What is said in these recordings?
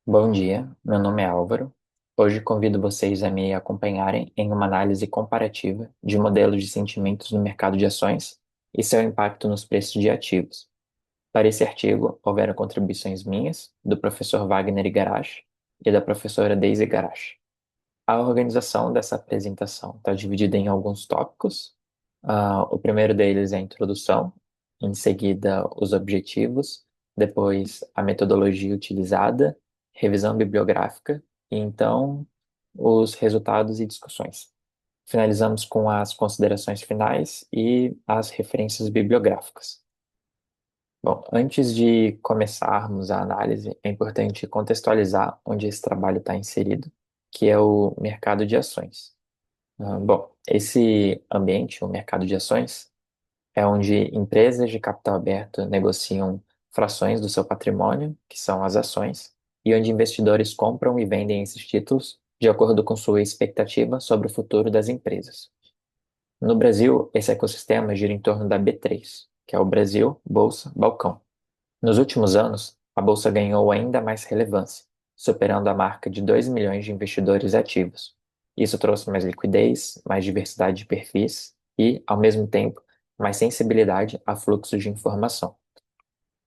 Bom dia, meu nome é Álvaro. Hoje convido vocês a me acompanharem em uma análise comparativa de modelos de sentimentos no mercado de ações e seu impacto nos preços de ativos. Para esse artigo, houveram contribuições minhas, do professor Wagner Igarashi e da professora Daisy Igarashi. A organização dessa apresentação está dividida em alguns tópicos. O primeiro deles é a introdução, em seguida, os objetivos, depois a metodologia utilizada, revisão bibliográfica e então os resultados e discussões. Finalizamos com as considerações finais e as referências bibliográficas. Bom, antes de começarmos a análise, é importante contextualizar onde esse trabalho está inserido, que é o mercado de ações. Bom, esse ambiente, o mercado de ações, é onde empresas de capital aberto negociam frações do seu patrimônio, que são as ações, e onde investidores compram e vendem esses títulos de acordo com sua expectativa sobre o futuro das empresas. No Brasil, esse ecossistema gira em torno da B3, que é o Brasil Bolsa Balcão. Nos últimos anos, a bolsa ganhou ainda mais relevância, superando a marca de 2 milhões de investidores ativos. Isso trouxe mais liquidez, mais diversidade de perfis e, ao mesmo tempo, mais sensibilidade a fluxos de informação.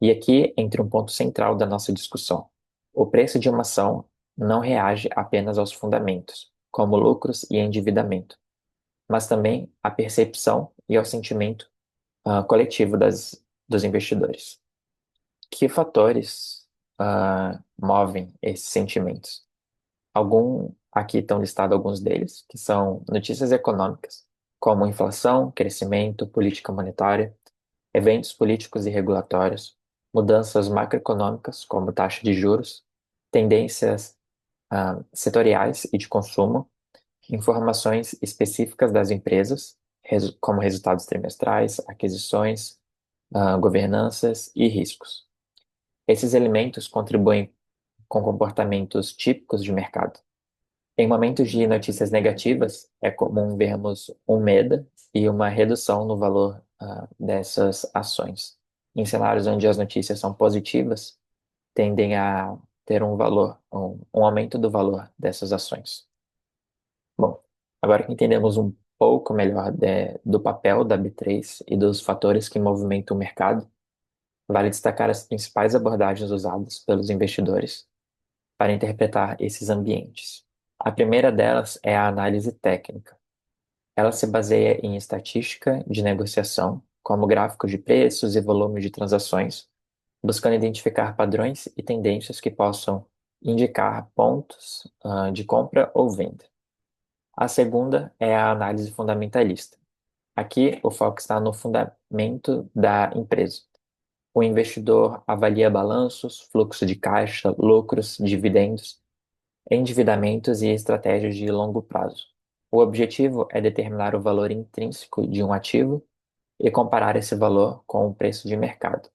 E aqui entra um ponto central da nossa discussão. O preço de uma ação não reage apenas aos fundamentos, como lucros e endividamento, mas também à percepção e ao sentimento coletivo dos investidores. Que fatores movem esses sentimentos? Aqui estão listados alguns deles, que são notícias econômicas, como inflação, crescimento, política monetária, eventos políticos e regulatórios, mudanças macroeconômicas, como taxa de juros, tendências setoriais e de consumo, informações específicas das empresas, como resultados trimestrais, aquisições, governanças e riscos. Esses elementos contribuem com comportamentos típicos de mercado. Em momentos de notícias negativas, é comum vermos um medo e uma redução no valor dessas ações. Em cenários onde as notícias são positivas, tendem a ter um aumento do valor dessas ações. Bom, agora que entendemos um pouco melhor do papel da B3 e dos fatores que movimentam o mercado, vale destacar as principais abordagens usadas pelos investidores para interpretar esses ambientes. A primeira delas é a análise técnica. Ela se baseia em estatística de negociação, como gráficos de preços e volumes de transações, buscando identificar padrões e tendências que possam indicar pontos, de compra ou venda. A segunda é a análise fundamentalista. Aqui, o foco está no fundamento da empresa. O investidor avalia balanços, fluxo de caixa, lucros, dividendos, endividamentos e estratégias de longo prazo. O objetivo é determinar o valor intrínseco de um ativo e comparar esse valor com o preço de mercado,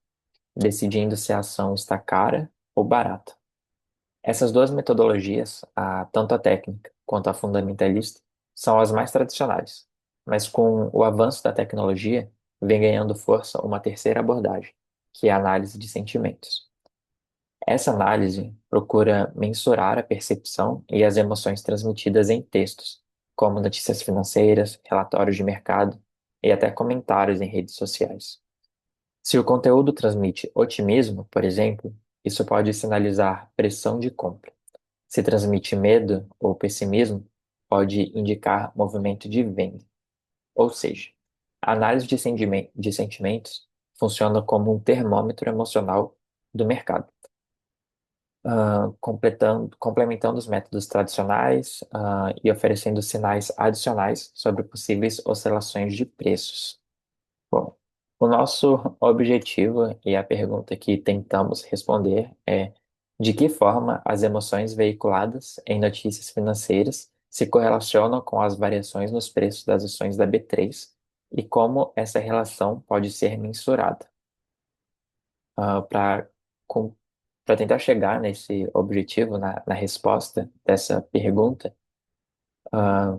decidindo se a ação está cara ou barata. Essas duas metodologias, tanto a técnica quanto a fundamentalista, são as mais tradicionais, mas com o avanço da tecnologia, vem ganhando força uma terceira abordagem, que é a análise de sentimentos. Essa análise procura mensurar a percepção e as emoções transmitidas em textos, como notícias financeiras, relatórios de mercado e até comentários em redes sociais. Se o conteúdo transmite otimismo, por exemplo, isso pode sinalizar pressão de compra. Se transmite medo ou pessimismo, pode indicar movimento de venda. Ou seja, a análise de sentimentos funciona como um termômetro emocional do mercado, complementando os métodos tradicionais, e oferecendo sinais adicionais sobre possíveis oscilações de preços. Bom, o nosso objetivo e a pergunta que tentamos responder é: de que forma as emoções veiculadas em notícias financeiras se correlacionam com as variações nos preços das ações da B3 e como essa relação pode ser mensurada? Para tentar chegar nesse objetivo, na resposta dessa pergunta, ah,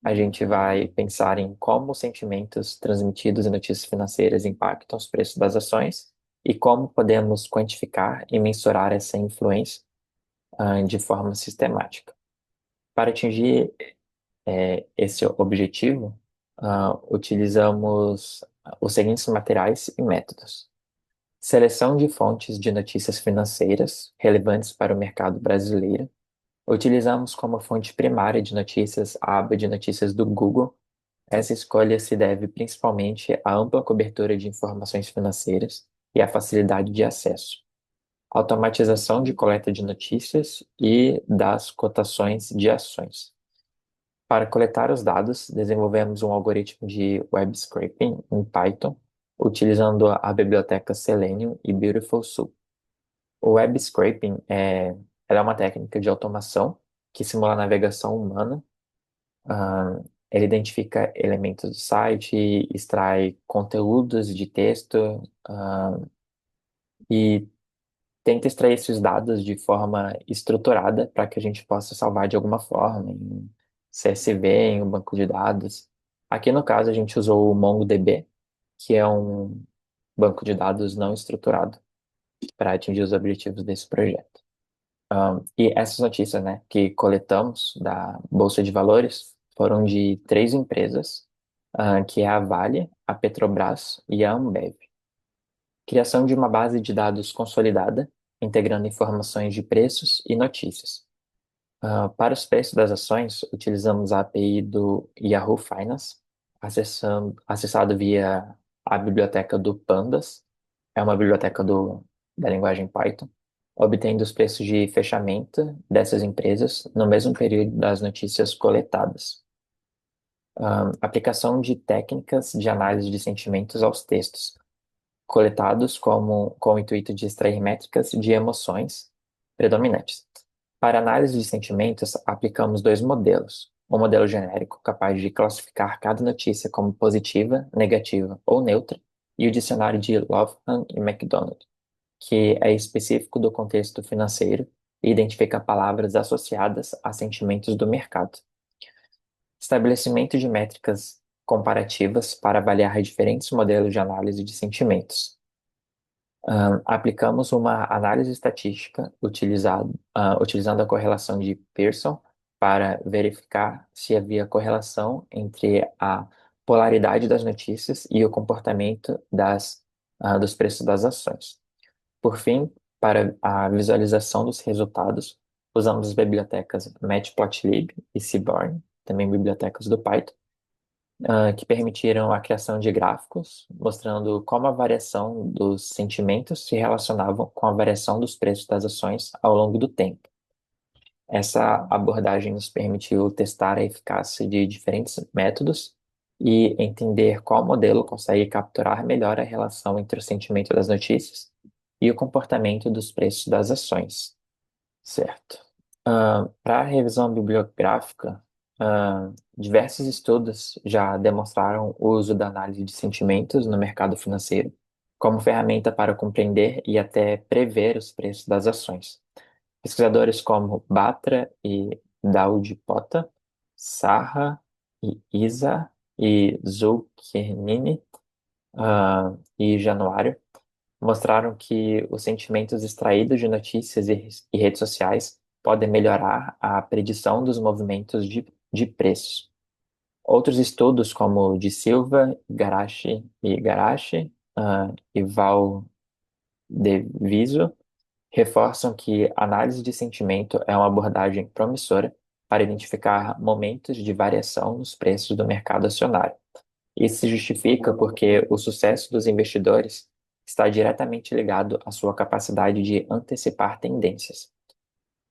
a gente vai pensar em como os sentimentos transmitidos em notícias financeiras impactam os preços das ações e como podemos quantificar e mensurar essa influência de forma sistemática. Para atingir esse objetivo, utilizamos os seguintes materiais e métodos: seleção de fontes de notícias financeiras relevantes para o mercado brasileiro. Utilizamos como fonte primária de notícias a aba de notícias do Google. Essa escolha se deve principalmente à ampla cobertura de informações financeiras e à facilidade de acesso. Automatização de coleta de notícias e das cotações de ações. Para coletar os dados, desenvolvemos um algoritmo de web scraping em Python, utilizando a biblioteca Selenium e Beautiful Soup. O web scraping ela é uma técnica de automação que simula a navegação humana. Ah, Ele identifica elementos do site, extrai conteúdos de texto, e tenta extrair esses dados de forma estruturada para que a gente possa salvar de alguma forma em CSV, em um banco de dados. Aqui no caso a gente usou o MongoDB, que é um banco de dados não estruturado para atingir os objetivos desse projeto. E essas notícias, né, que coletamos da Bolsa de Valores foram de três empresas, que é a Vale, a Petrobras e a Ambev. Criação de uma base de dados consolidada, integrando informações de preços e notícias. Para os preços das ações, utilizamos a API do Yahoo Finance, acessado via a biblioteca do Pandas, é uma biblioteca da linguagem Python, obtendo os preços de fechamento dessas empresas no mesmo período das notícias coletadas. Aplicação de técnicas de análise de sentimentos aos textos, coletados com o intuito de extrair métricas de emoções predominantes. Para análise de sentimentos, aplicamos dois modelos. Um modelo genérico, capaz de classificar cada notícia como positiva, negativa ou neutra, e o dicionário de Loughran e MacDonald, que é específico do contexto financeiro e identifica palavras associadas a sentimentos do mercado. Estabelecimento de métricas comparativas para avaliar diferentes modelos de análise de sentimentos. Aplicamos uma análise estatística utilizando a correlação de Pearson para verificar se havia correlação entre a polaridade das notícias e o comportamento dos preços das ações. Por fim, para a visualização dos resultados, usamos as bibliotecas Matplotlib e Seaborn, também bibliotecas do Python, que permitiram a criação de gráficos, mostrando como a variação dos sentimentos se relacionavam com a variação dos preços das ações ao longo do tempo. Essa abordagem nos permitiu testar a eficácia de diferentes métodos e entender qual modelo consegue capturar melhor a relação entre o sentimento das notícias e o comportamento dos preços das ações. Certo. Para a revisão bibliográfica, diversos estudos já demonstraram o uso da análise de sentimentos no mercado financeiro como ferramenta para compreender e até prever os preços das ações. Pesquisadores como Batra e Daudipota, Sarra e Isa e Zulkernini e Januário mostraram que os sentimentos extraídos de notícias e redes sociais podem melhorar a predição dos movimentos de preços. Outros estudos, como o de Silva, Garashi e Valdeviso, reforçam que a análise de sentimento é uma abordagem promissora para identificar momentos de variação nos preços do mercado acionário. Isso se justifica porque o sucesso dos investidores está diretamente ligado à sua capacidade de antecipar tendências.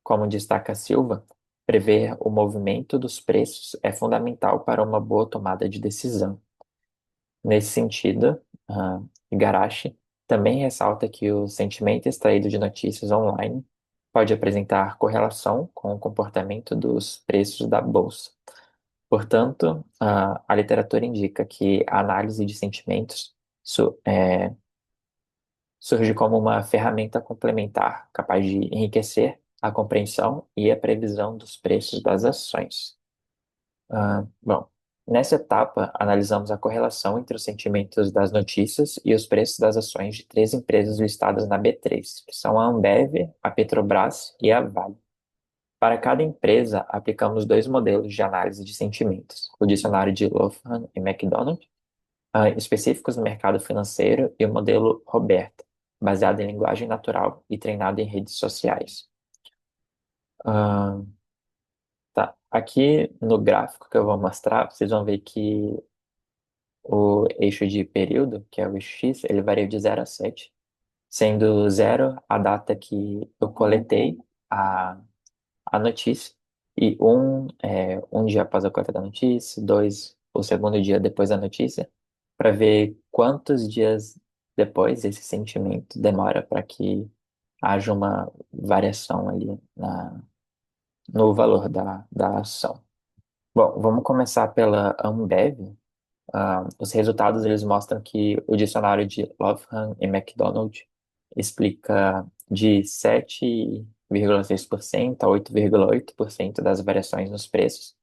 Como destaca Silva, prever o movimento dos preços é fundamental para uma boa tomada de decisão. Nesse sentido, Igarashi também ressalta que o sentimento extraído de notícias online pode apresentar correlação com o comportamento dos preços da bolsa. Portanto, a literatura indica que a análise de sentimentos surge como uma ferramenta complementar, capaz de enriquecer a compreensão e a previsão dos preços das ações. Bom, nessa etapa, analisamos a correlação entre os sentimentos das notícias e os preços das ações de três empresas listadas na B3, que são a Ambev, a Petrobras e a Vale. Para cada empresa, aplicamos dois modelos de análise de sentimentos: o dicionário de Loughran e MacDonald, específicos no mercado financeiro, e o modelo Roberta, baseado em linguagem natural e treinado em redes sociais. Ah, tá. Aqui no gráfico que eu vou mostrar, vocês vão ver que o eixo de período, que é o eixo X, ele varia de 0 a 7, sendo 0 a data que eu coletei a, a notícia, e um dia após a coleta da notícia, dois, o segundo dia depois da notícia, para ver quantos dias depois esse sentimento demora para que haja uma variação ali no valor da ação. Bom, vamos começar pela Ambev. Os resultados eles mostram que o dicionário de Loughran e MacDonald explica de 7,6% a 8,8% das variações nos preços,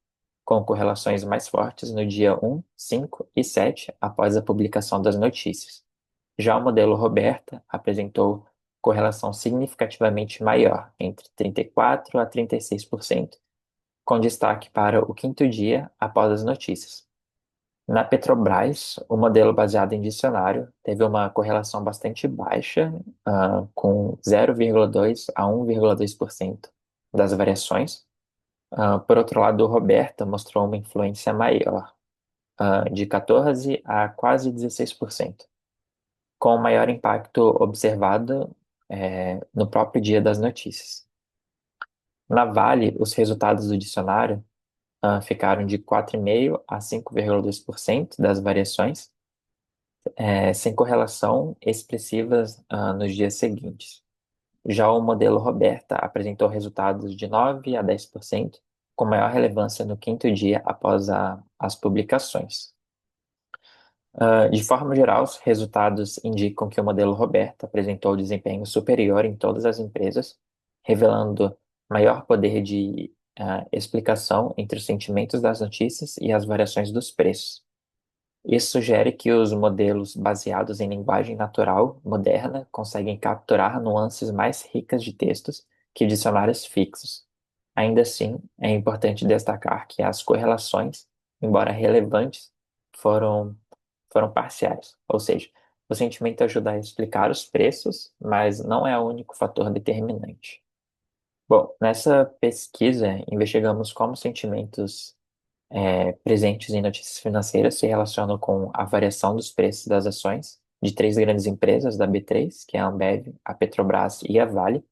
com correlações mais fortes no dia 1, 5 e 7 após a publicação das notícias. Já o modelo Roberta apresentou correlação significativamente maior, entre 34% a 36%, com destaque para o quinto dia após as notícias. Na Petrobras, o modelo baseado em dicionário teve uma correlação bastante baixa, com 0,2 a 1,2% das variações. Por outro lado, o Roberta mostrou uma influência maior, de 14 a quase 16%, com o maior impacto observado, no próprio dia das notícias. Na Vale, os resultados do dicionário, ficaram de 4,5 a 5,2% das variações, sem correlação expressivas, nos dias seguintes. Já o modelo Roberta apresentou resultados de 9 a 10%, com maior relevância no quinto dia após as publicações. De forma geral, os resultados indicam que o modelo Roberta apresentou desempenho superior em todas as empresas, revelando maior poder de explicação entre os sentimentos das notícias e as variações dos preços. Isso sugere que os modelos baseados em linguagem natural moderna conseguem capturar nuances mais ricas de textos que dicionários fixos. Ainda assim, é importante destacar que as correlações, embora relevantes, foram, foram parciais. Ou seja, o sentimento ajuda a explicar os preços, mas não é o único fator determinante. Bom, nessa pesquisa, investigamos como sentimentos presentes em notícias financeiras se relacionam com a variação dos preços das ações de três grandes empresas da B3, que é a Ambev, a Petrobras e a Vale.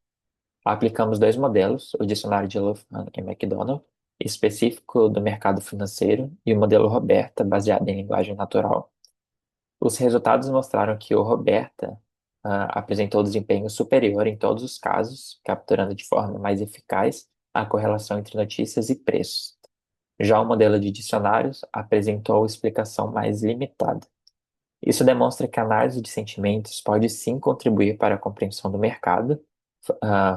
Aplicamos dois modelos, o dicionário de Loughran e MacDonald, específico do mercado financeiro, e o modelo Roberta, baseado em linguagem natural. Os resultados mostraram que o Roberta apresentou desempenho superior em todos os casos, capturando de forma mais eficaz a correlação entre notícias e preços. Já o modelo de dicionários apresentou explicação mais limitada. Isso demonstra que a análise de sentimentos pode sim contribuir para a compreensão do mercado,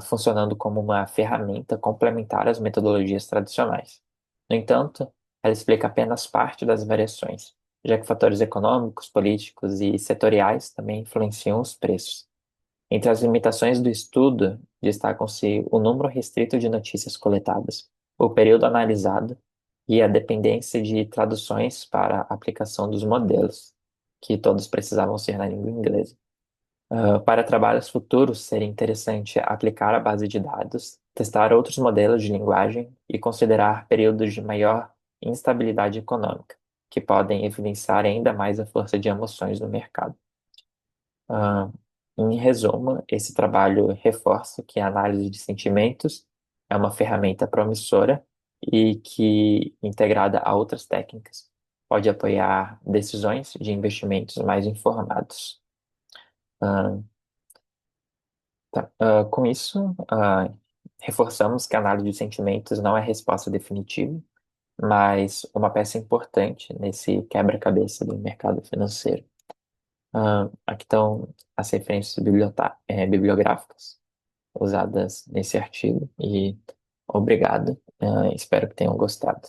funcionando como uma ferramenta complementar às metodologias tradicionais. No entanto, ela explica apenas parte das variações, já que fatores econômicos, políticos e setoriais também influenciam os preços. Entre as limitações do estudo, destacam-se o número restrito de notícias coletadas, o período analisado e a dependência de traduções para a aplicação dos modelos, que todos precisavam ser na língua inglesa. Para trabalhos futuros, seria interessante aplicar a base de dados, testar outros modelos de linguagem e considerar períodos de maior instabilidade econômica, que podem evidenciar ainda mais a força de emoções no mercado. Ah, Em resumo, esse trabalho reforça que a análise de sentimentos é uma ferramenta promissora e que, integrada a outras técnicas, pode apoiar decisões de investimentos mais informados. Ah, com isso, reforçamos que a análise de sentimentos não é a resposta definitiva, mas uma peça importante nesse quebra-cabeça do mercado financeiro. Aqui estão as referências bibliográficas usadas nesse artigo e obrigado. Espero que tenham gostado.